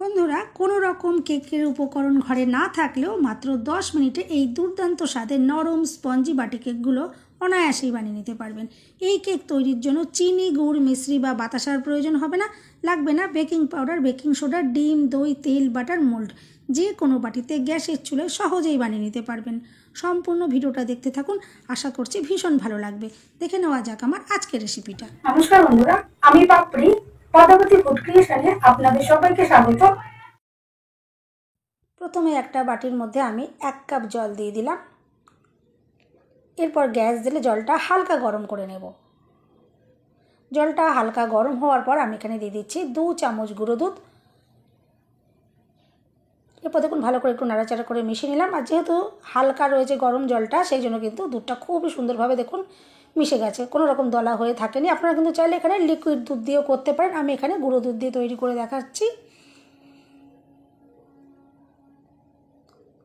বন্ধুরা, কোনো রকম কেকের উপকরণ ঘরে না থাকলেও মাত্র 10 মিনিটে এই দুর্দান্ত স্বাদের নরম স্পঞ্জি বাটি কেকগুলো অনায়াসেই বানিয়ে নিতে পারবেন। এই কেক তৈরির জন্য চিনি, গুড়, মিশ্রি বা বাতাসার প্রয়োজন হবে না। লাগবে না বেকিং পাউডার, বেকিং সোডা, ডিম, দই, তেল, বাটার, মোল্ড। যে কোনো বাটিতে গ্যাসের চুলায় সহজেই বানিয়ে নিতে পারবেন। সম্পূর্ণ ভিডিওটা দেখতে থাকুন, আশা করছি ভীষণ ভালো লাগবে। দেখে নেওয়া যাক আমার আজকের রেসিপিটা। নমস্কার বন্ধুরা, আমি পাপড়ি পদ্মাবতী ফুড ক্রিয়েশনে আপনাদের সবাইকে স্বাগত। প্রথমে একটা বাটির মধ্যে আমি 1 কাপ জল দিয়ে দিলাম। এরপর গ্যাস দিলে জলটা হালকা গরম করে নেব। জলটা হালকা গরম হওয়ার পর আমি এখানে দিয়ে দিচ্ছি 2 চামচ গুঁড়ো দুধ। এরপর দেখুন ভালো করে একটু নাড়াচাড়া করে মিশিয়ে নিলাম। আর যেহেতু হালকা রয়েছে গরম জলটা, সেই জন্য কিন্তু দুধটা খুবই সুন্দরভাবে দেখুন মিশে গেছে, কোনো রকম দলা হয়ে থাকেনি। আপনারা কিন্তু চাইলে এখানে লিকুইড দুধ দিয়েও করতে পারেন। আমি এখানে গুঁড়ো দুধ দিয়ে তৈরি করে দেখাচ্ছি।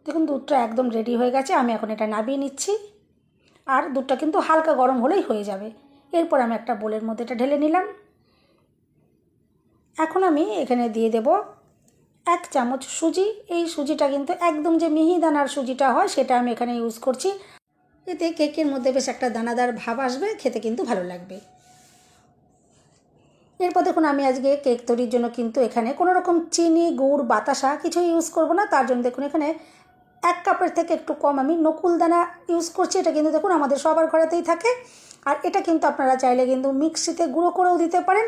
দেখুন দুধটা একদম রেডি হয়ে গেছে। আমি এখন এটা নামিয়ে নিচ্ছি। আর দুধটা কিন্তু হালকা গরম হলেই হয়ে যাবে। এরপর আমি একটা বোলের মধ্যে এটা ঢেলে নিলাম। এখন আমি এখানে দিয়ে দেব 1 চামচ সুজি। এই সুজিটা কিন্তু একদম যে মিহিদানার সুজিটা হয় সেটা আমি এখানে ইউজ করছি। এতে কেকের মধ্যে বেশ একটা দানাদার ভাব আসবে, খেতে কিন্তু ভালো লাগবে। এরপর দেখুন আমি আজকে কেক তৈরির জন্য কিন্তু এখানে কোনো রকম চিনি, গুড়, বাতাসা কিছু ইউজ করব না। তার জন্য দেখুন এখানে 1 কাপের থেকে একটু কম আমি নকুলদানা ইউজ করছি। এটা কিন্তু দেখুন আমাদের সবার ঘরেতেই থাকে। আর এটা কিন্তু আপনারা চাইলে কিন্তু মিক্সিতে গুঁড়ো করেও দিতে পারেন।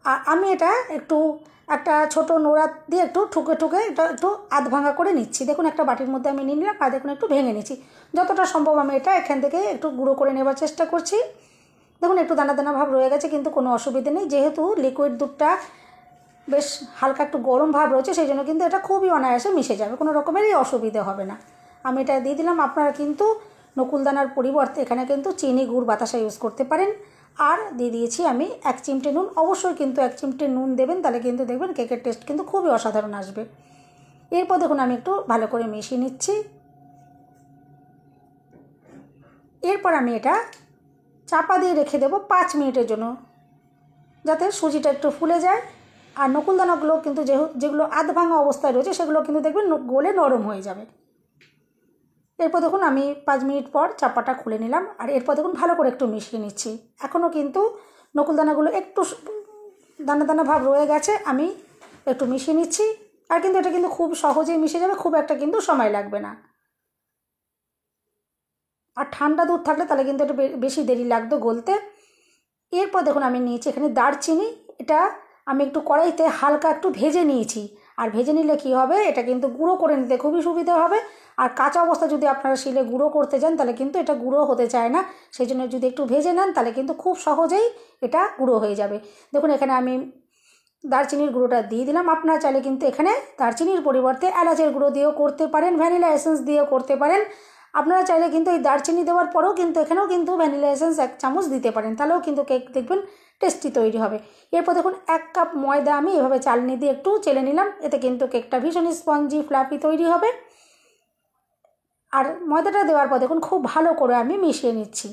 আর আমি এটা একটু একটা ছোট নোড়া দিয়ে একটু ঠুকে ঠুকে এটা একটু আধ ভাঙা করে নিচ্ছি। দেখুন একটা বাটির মধ্যে আমি নিয়ে নিলাম আর দেখুন একটু ভেঙে নিচ্ছি। যতটা সম্ভব আমি এটা এখান থেকে একটু গুঁড়ো করে নেবার চেষ্টা করছি। দেখুন একটু দানা দানা ভাব রয়ে গেছে, কিন্তু কোনো অসুবিধে নেই। যেহেতু লিকুইড দুধটা বেশ হালকা একটু গরম ভাব রয়েছে, সেই জন্য কিন্তু এটা খুবই অনায়াসে মিশে যাবে, কোনো রকমেরই অসুবিধে হবে না। আমি এটা দিয়ে দিলাম। আপনারা কিন্তু নকুলদানার পরিবর্তে এখানে কিন্তু চিনি, গুড়, বাতাসা ইউজ করতে পারেন। আর দিয়ে দিয়েছি আমি 1 চিমটে নুন। অবশ্যই কিন্তু 1 চিমটে নুন দেবেন, তাহলে কিন্তু দেখবেন কেকের টেস্ট কিন্তু খুবই অসাধারণ আসবে। এরপর দেখুন আমি একটু ভালো করে মিশিয়ে নিচ্ছি। এরপর আমি এটা চাপা দিয়ে রেখে দেবো 5 মিনিটের জন্য, যাতে সুজিটা একটু ফুলে যায়। আর নকুলদানাগুলো কিন্তু যেগুলো আধ ভাঙা অবস্থায় রয়েছে সেগুলো কিন্তু দেখবেন গলে নরম হয়ে যাবে। এরপর দেখুন আমি 5 মিনিট পর চাপাটা খুলে নিলাম। আর এরপর দেখুন ভালো করে একটু মিশিয়ে নিচ্ছি। এখনও কিন্তু নকুলদানাগুলো একটু দানা দানা ভাব রয়ে গেছে, আমি একটু মিশিয়ে নিচ্ছি। আর কিন্তু এটা কিন্তু খুব সহজেই মিশে যাবে, খুব একটা কিন্তু সময় লাগবে না। আর ঠান্ডা দুধ থাকলে তাহলে কিন্তু একটু বেশি দেরি লাগতো গলতে। এরপর দেখুন আমি নিয়েছি এখানে দারচিনি। এটা আমি একটু কড়াইতে হালকা একটু ভেজে নিয়েছি। আর ভেজে নিলে কি হবে, এটা কিন্তু গুঁড়ো করে নিতে খুবই সুবিধা হবে। আর কাঁচা অবস্থা যদি আপনারা শিলে গুঁড়ো করতে যান তাহলে কিন্তু এটা গুঁড়ো হতে চায় না। সেই জন্য যদি একটু ভেজে নেন তাহলে কিন্তু খুব সহজেই এটা গুঁড়ো হয়ে যাবে। দেখুন এখানে আমি দারচিনির গুঁড়োটা দিয়ে দিলাম। আপনারা চাইলে কিন্তু এখানে দারচিনির পরিবর্তে এলাচের গুঁড়ো দিয়েও করতে পারেন, ভ্যানিলা এসেন্স দিয়েও করতে পারেন। আপনারা চাইলে কিন্তু এই দারচিনি দেওয়ার পরেও কিন্তু এখানেও কিন্তু ভ্যানিলা এসেন্স 1 চামচ দিতে পারেন, তাহলেও কিন্তু কেক দেখবেন টেস্টি তৈরি হবে। এরপর দেখুন 1 কাপ ময়দা আমি এভাবে চালনি দিয়ে একটু চেলে নিলাম। এতে কিন্তু কেকটা ভীষণ স্পঞ্জি ফ্লাফি তৈরি হবে। আর ময়দাটা দেওয়ার পর দেখুন খুব ভালো করে আমি মিশিয়ে নিচ্ছি,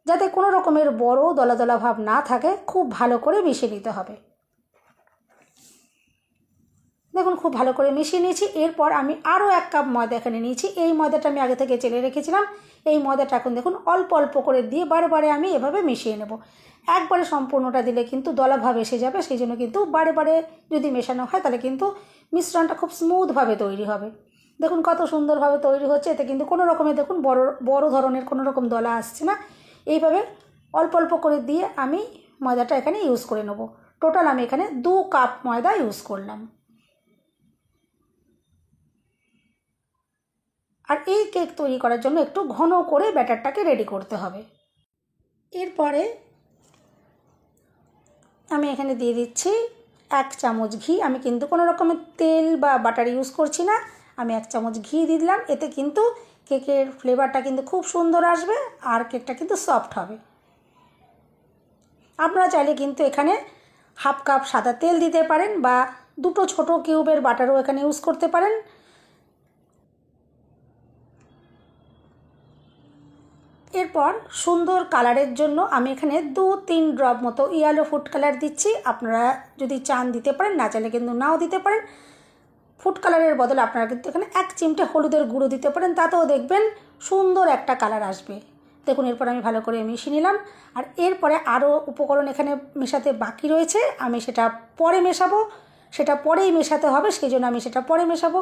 যাতে কোনো রকমের বড় দলা দলা ভাব না থাকে। খুব ভালো করে মিশিয়ে নিতে হবে। দেখুন খুব ভালো করে মিশিয়ে নিয়েছি। এরপর আমি আরও 1 কাপ ময়দা এখানে নিয়েছি। এই ময়দাটা আমি আগে থেকে চেলে রেখেছিলাম। এই ময়দাটা এখন দেখুন অল্প অল্প করে দিয়ে বারে বারে আমি এভাবে মিশিয়ে নেব। একবারে সম্পূর্ণটা দিলে কিন্তু দলাভাব এসে যাবে, সেই জন্য কিন্তু বারে বারে যদি মেশানো হয় তাহলে কিন্তু মিশ্রণটা খুব স্মুথভাবে তৈরি হবে। দেখুন কত সুন্দরভাবে তৈরি হচ্ছে। এতে কিন্তু কোনো রকমের দেখুন বড় ধরনের কোনো রকম দলা আসছে না। এইভাবে অল্প অল্প করে দিয়ে আমি ময়দাটা এখানে ইউজ করে নেব। টোটাল আমি এখানে 2 কাপ ময়দা ইউজ করলাম। আর এই কেক তৈরি করার জন্য একটু ঘন করে ব্যাটারটাকে রেডি করতে হবে। এরপরে আমি এখানে দিয়ে দিচ্ছি 1 চামচ ঘি। আমি কিন্তু কোনো রকমের তেল বা বাটার ইউজ করছি না। আমি 1 চামচ ঘি দিয়ে দিলাম। এতে কিন্তু কেকের ফ্লেভারটা কিন্তু খুব সুন্দর আসবে আর কেকটা কিন্তু সফট হবে। আপনারা চাইলে কিন্তু এখানে 1/2 কাপ সাদা তেল দিতে পারেন বা 2টো ছোট কিউবের বাটারও এখানে ইউজ করতে পারেন। এরপর সুন্দর কালারের জন্য আমি এখানে 2-3 ড্রপ মতো ইয়েলো ফুড কালার দিচ্ছি। আপনারা যদি চান দিতে পারেন, না চাইলে কিন্তু নাও দিতে পারেন। ফুড কালারের বদলে আপনারা কিন্তু এখানে 1 চিমটে হলুদের গুঁড়ো দিতে পারেন, তাতেও দেখবেন সুন্দর একটা কালার আসবে। দেখুন এরপর আমি ভালো করে মিশিয়ে নিলাম। আর এরপরে আরও উপকরণ এখানে মেশাতে বাকি রয়েছে, আমি সেটা পরে মেশাবো, সেটা পরেই মেশাতে হবে, সেই জন্য আমি সেটা পরে মেশাবো।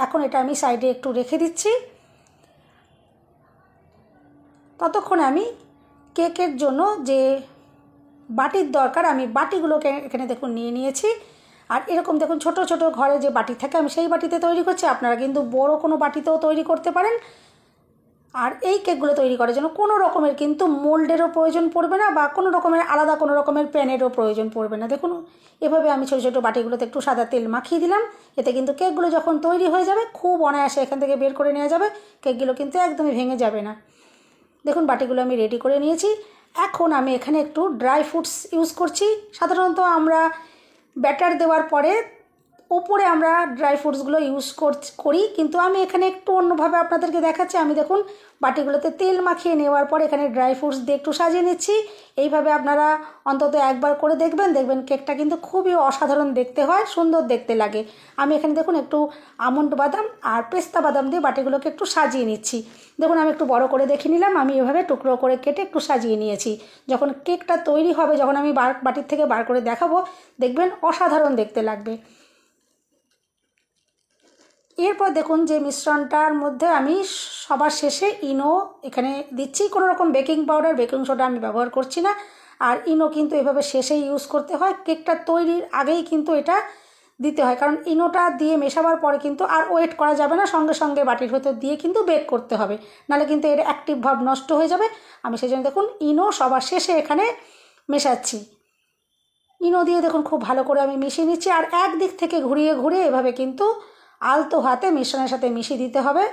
এখন এটা আমি সাইডে একটু রেখে দিচ্ছি। ততক্ষণে আমি কেকের জন্য যে বাটির দরকার, আমি বাটিগুলোকে এখানে দেখুন নিয়ে নিয়েছি। আর এরকম দেখুন ছোট ছোট ঘরে যে বাটি থাকে, আমি সেই বাটিতে তৈরি করছি। আপনারা কিন্তু বড় কোনো বাটিতেও তৈরি করতে পারেন। আর এই কেকগুলো তৈরি করার জন্য কোনো রকমের কিন্তু মোল্ডেরও প্রয়োজন পড়বে না, বা কোনো রকমের আলাদা কোনো রকমের প্যানেরও প্রয়োজন পড়বে না। দেখুন এভাবে আমি ছোটো ছোটো বাটিগুলোতে একটু সাদা তেল মাখিয়ে দিলাম। এতে কিন্তু কেকগুলো যখন তৈরি হয়ে যাবে খুব অনায়াসে এখান থেকে বের করে নেওয়া যাবে, কেকগুলো কিন্তু একদমই ভেঙে যাবে না। দেখুন বাটিগুলো আমি রেডি করে নিয়েছি। এখন আমি এখানে একটু ড্রাই ফ্রুটস ইউজ করছি। সাধারণত আমরা ব্যাটার দেওয়ার পরে ওপরে আমরা ড্রাই ফ্রুটসগুলো ইউজ করি, কিন্তু আমি এখানে একটু অন্যভাবে আপনাদেরকে দেখাচ্ছি। আমি দেখুন বাটিগুলোতে তেল মাখিয়ে নেওয়ার পর এখানে ড্রাই ফ্রুটস দিয়ে একটু সাজিয়ে নিচ্ছি। এইভাবে আপনারা অন্তত একবার করে দেখবেন, দেখবেন কেকটা কিন্তু খুবই অসাধারণ দেখতে হয়, সুন্দর দেখতে লাগে। আমি এখানে দেখুন একটু আমন্ড বাদাম আর পেস্তা বাদাম দিয়ে বাটিগুলোকে একটু সাজিয়ে নিচ্ছি। দেখুন আমি একটু বড় করে দেখে নিলাম, আমি এভাবে টুকরো করে কেটে একটু সাজিয়ে নিয়েছি। যখন কেকটা তৈরি হবে, যখন আমি বাটির থেকে বার করে দেখাবো, দেখবেন অসাধারণ দেখতে লাগবে। এরপর দেখুন যে মিশ্রণটার মধ্যে আমি সবার শেষে ইনো এখানে দিচ্ছি। কোনো রকম বেকিং পাউডার, বেকিং সোডা আমি ব্যবহার করছি না। আর ইনো কিন্তু এভাবে শেষে ইউজ করতে হয়, কেকটা তৈরির আগেই কিন্তু এটা দিতে হয়, কারণ ইনোটা দিয়ে মেশাবার পরে কিন্তু আর ওয়েট করা যাবে না, সঙ্গে সঙ্গে বাটির ভেতর দিয়ে কিন্তু বেক করতে হবে, নাহলে কিন্তু এর অ্যাক্টিভ ভাব নষ্ট হয়ে যাবে। আমি সেই জন্য দেখুন ইনো সবার শেষে এখানে মেশাচ্ছি। ইনো দিয়ে দেখুন খুব ভালো করে আমি মিশিয়ে নিচ্ছি। আর একদিক থেকে ঘুরিয়ে ঘুরিয়ে এভাবে কিন্তু আলতো হাতে মিশ্রণের সাথে মিশিয়ে দিতে হবে,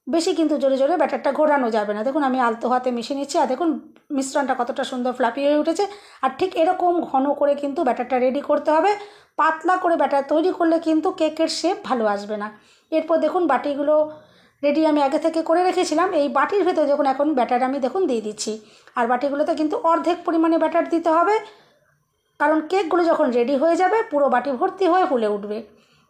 বেশি কিন্তু জোরে জোরে ব্যাটারটা ঘোরানো যাবে না। দেখুন আমি আলতো হাতে মিশিয়ে নিচ্ছি। আর দেখুন মিশ্রণটা কতটা সুন্দর ফ্লাফি হয়ে উঠেছে। আর ঠিক এরকম ঘন করে কিন্তু ব্যাটারটা রেডি করতে হবে। পাতলা করে ব্যাটার তৈরি করলে কিন্তু কেকের শেপ ভালো আসবে না। এরপর দেখুন বাটিগুলো রেডি আমি আগে থেকে করে রেখেছিলাম। এই বাটির ভেতরে দেখুন এখন ব্যাটার আমি দেখুন দিয়ে দিচ্ছি। আর বাটিগুলোতে কিন্তু অর্ধেক পরিমাণে ব্যাটার দিতে হবে, কারণ কেকগুলো যখন রেডি হয়ে যাবে পুরো বাটি ভর্তি হয়ে ফুলে উঠবে।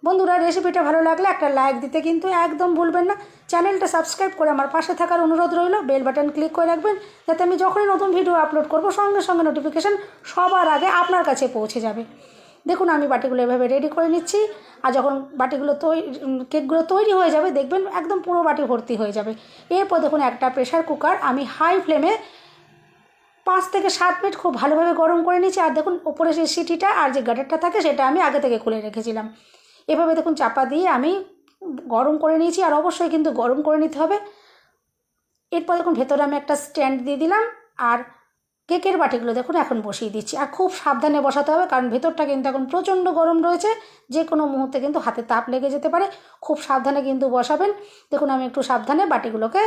বন্ধুরা রেসিপিটা ভালো লাগলে একটা লাইক দিতে কিন্তু একদম ভুলবেন না। চ্যানেলটা সাবস্ক্রাইব করে আমার পাশে থাকার অনুরোধ রইল। বেল বাটন ক্লিক করে রাখবেন, যাতে আমি যখনই নতুন ভিডিও আপলোড করব সঙ্গে সঙ্গে নোটিফিকেশান সবার আগে আপনার কাছে পৌঁছে যাবে। দেখুন আমি বাটিগুলো এভাবে রেডি করে নিচ্ছি। আর যখন বাটিগুলো কেকগুলো তৈরি হয়ে যাবে, দেখবেন একদম পুরো বাটি ভর্তি হয়ে যাবে। এরপর দেখুন একটা প্রেশার কুকার আমি হাই ফ্লেমে 5 থেকে 7 মিনিট খুব ভালোভাবে গরম করে নিচ্ছি। আর দেখুন ওপরে যে সিটিটা আর যে গাটারটা থাকে সেটা আমি আগে থেকে খুলে রেখেছিলাম। এভাবে দেখুন চাপা দিয়ে আমি গরম করে নিয়েছি, আর অবশ্যই কিন্তু গরম করে নিতে হবে। এরপর দেখুন ভেতরে আমি একটা স্ট্যান্ড দিয়ে দিলাম। আর কেকের বাটিগুলো দেখুন এখন বসিয়ে দিচ্ছি। আর খুব সাবধানে বসাতে হবে, কারণ ভেতরটা কিন্তু এখন প্রচণ্ড গরম রয়েছে, যে কোনো মুহূর্তে কিন্তু হাতে তাপ লেগে যেতে পারে। খুব সাবধানে কিন্তু বসাবেন। দেখুন আমি একটু সাবধানে বাটিগুলোকে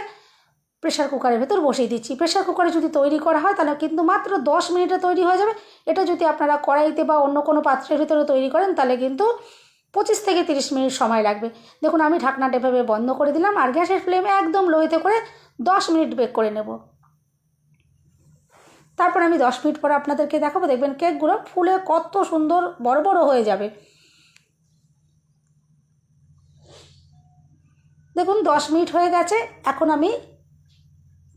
প্রেশার কুকারের ভেতর বসিয়ে দিচ্ছি। প্রেশার কুকারে যদি তৈরি করা হয় তাহলে কিন্তু মাত্র 10 মিনিটে তৈরি হয়ে যাবে। এটা যদি আপনারা কড়াইতে বা অন্য কোনো পাত্রের ভেতরে তৈরি করেন তাহলে কিন্তু 25 থেকে 30 মিনিট সময় লাগবে। দেখুন আমি ঢাকনাটা এভাবে বন্ধ করে দিলাম। আর গ্যাসের ফ্লেম একদম লোতে করে 10 মিনিট বেক করে নেব। তারপর আমি 10 মিনিট পরে আপনাদেরকে দেখাবো। দেখবেন কেকগুলো ফুলে কত সুন্দর বড় বড় হয়ে যাবে। দেখুন 10 মিনিট হয়ে গেছে। এখন আমি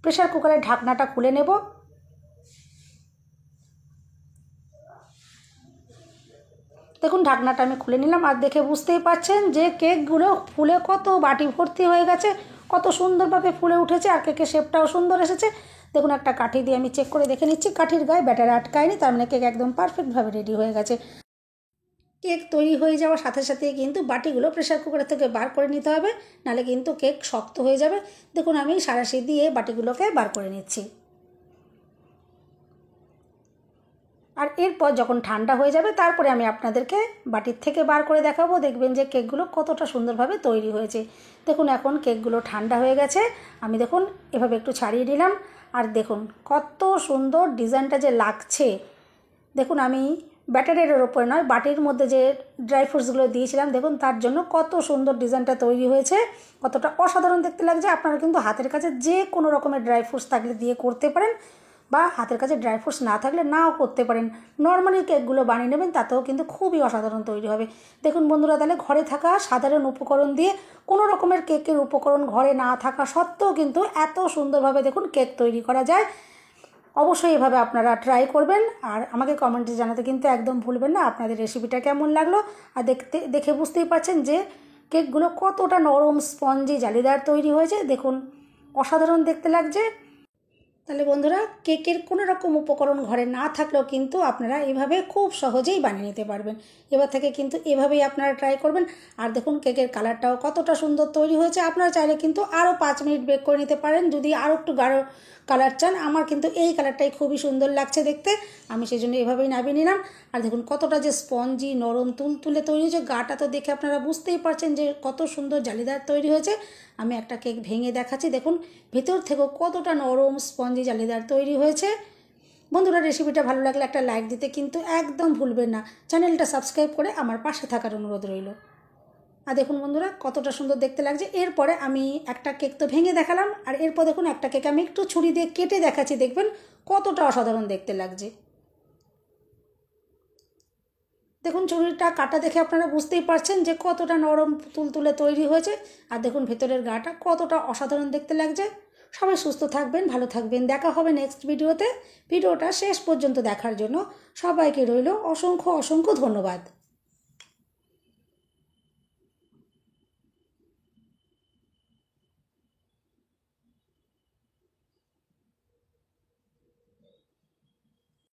প্রেশার কুকারের ঢাকনাটা খুলে নেব। দেখুন ঢাকনাটা আমি খুলে নিলাম। আর দেখে বুঝতেই পারছেন যে কেকগুলো ফুলে কত বাটি ভর্তি হয়ে গেছে, কত সুন্দরভাবে ফুলে উঠেছে। আর কেকের শেপটাও সুন্দর এসেছে। দেখুন একটা কাঠি দিয়ে আমি চেক করে দেখে নিচ্ছি, কাঠির গায়ে ব্যাটার আটকায়নি, তার মানে কেক একদম পারফেক্টভাবে রেডি হয়ে গেছে। কেক তৈরি হয়ে যাওয়ার সাথে সাথেই কিন্তু বাটিগুলো প্রেশার কুকার থেকে বার করে নিতে হবে, নাহলে কিন্তু কেক শক্ত হয়ে যাবে। দেখুন আমি সাঁড়াশি দিয়ে বাটিগুলোকে বার করে নিচ্ছি। আর এরপর যখন ঠান্ডা হয়ে যাবে তারপরে আমি আপনাদেরকে বাটির থেকে বার করে দেখাবো। দেখবেন যে কেকগুলো কতটা সুন্দরভাবে তৈরি হয়েছে। দেখুন এখন কেকগুলো ঠান্ডা হয়ে গেছে। আমি দেখুন এভাবে একটু ছাড়িয়ে নিলাম। আর দেখুন কত সুন্দর ডিজাইনটা যে লাগছে। দেখুন আমি ব্যাটারের ওপরে নয়, বাটির মধ্যে যে ড্রাই ফ্রুটসগুলো দিয়েছিলাম দেখুন, তার জন্য কত সুন্দর ডিজাইনটা তৈরি হয়েছে, কতটা অসাধারণ দেখতে লাগছে। আপনারা কিন্তু হাতের কাছে যে কোনো রকমের ড্রাই ফ্রুটস থাকলে দিয়ে করতে পারেন, বা হাতের কাছে ড্রাই ফ্রুটস না থাকলে নাও করতে পারেন। নর্মালি কেকগুলো বানিয়ে নেবেন, তাতেও কিন্তু খুবই অসাধারণ তৈরি হবে। দেখুন বন্ধুরা, তাহলে ঘরে থাকা সাধারণ উপকরণ দিয়ে, কোনো রকমের কেকের উপকরণ ঘরে না থাকা সত্ত্বেও কিন্তু এত সুন্দরভাবে দেখুন কেক তৈরি করা যায়। অবশ্যই এভাবে আপনারা ট্রাই করবেন, আর আমাকে কমেন্টে জানাতে কিন্তু একদম ভুলবেন না আপনাদের রেসিপিটা কেমন লাগলো। আর দেখে বুঝতেই পারছেন যে কেকগুলো কতটা নরম, স্পঞ্জি, জালিদার তৈরি হয়েছে। দেখুন অসাধারণ দেখতে লাগছে। তাহলে বন্ধুরা, কেকের কোনো রকম উপকরণ ঘরে না থাকলেও কিন্তু আপনারা এভাবে খুব সহজেই বানিয়ে নিতে পারবেন। এবার থেকে কিন্তু এভাবেই আপনারা ট্রাই করবেন। আর দেখুন কেকের কালারটাও কতটা সুন্দর তৈরি হয়েছে। আপনারা চাইলে কিন্তু আরও 5 মিনিট বেক করে নিতে পারেন যদি আরও একটু গাঢ় কালার চান। আমার কিন্তু এই কালারটাই খুবই সুন্দর লাগছে দেখতে, আমি সেই জন্য এভাবেই নামিয়ে নিলাম। আর দেখুন কতটা যে স্পঞ্জি, নরম, তুলতুলে তৈরি হয়েছে। গাটা তো দেখে আপনারা বুঝতেই পারছেন যে কত সুন্দর জালিদার তৈরি হয়েছে। আমি একটা কেক ভেঙে দেখাচ্ছি, দেখুন ভেতর থেকেও কতটা নরম, স্পঞ্জি, জালিদার তৈরি হয়েছে। বন্ধুরা, রেসিপিটা ভালো লাগলে একটা লাইক দিতে কিন্তু একদম ভুলবেন না। চ্যানেলটা সাবস্ক্রাইব করে আমার পাশে থাকার অনুরোধ রইল। আর দেখুন বন্ধুরা কতটা সুন্দর দেখতে লাগছে। এরপরে আমি একটা কেক তো ভেঙে দেখালাম, আর এরপর দেখুন একটা কেক আমি একটু ছুরি দিয়ে কেটে দেখাচ্ছি, দেখবেন কতটা অসাধারণ দেখতে লাগছে। দেখুন ছুরিটা কাটা দেখে আপনারা বুঝতেই পারছেন যে কতটা নরম, তুলতুলে তৈরি হয়েছে। আর দেখুন ভেতরের গাটা কতটা অসাধারণ দেখতে লাগছে। সবাই সুস্থ থাকবেন, ভালো থাকবেন। দেখা হবে নেক্সট ভিডিওতে। ভিডিওটা শেষ পর্যন্ত দেখার জন্য সবাইকে রইল অসংখ্য অসংখ্য ধন্যবাদ।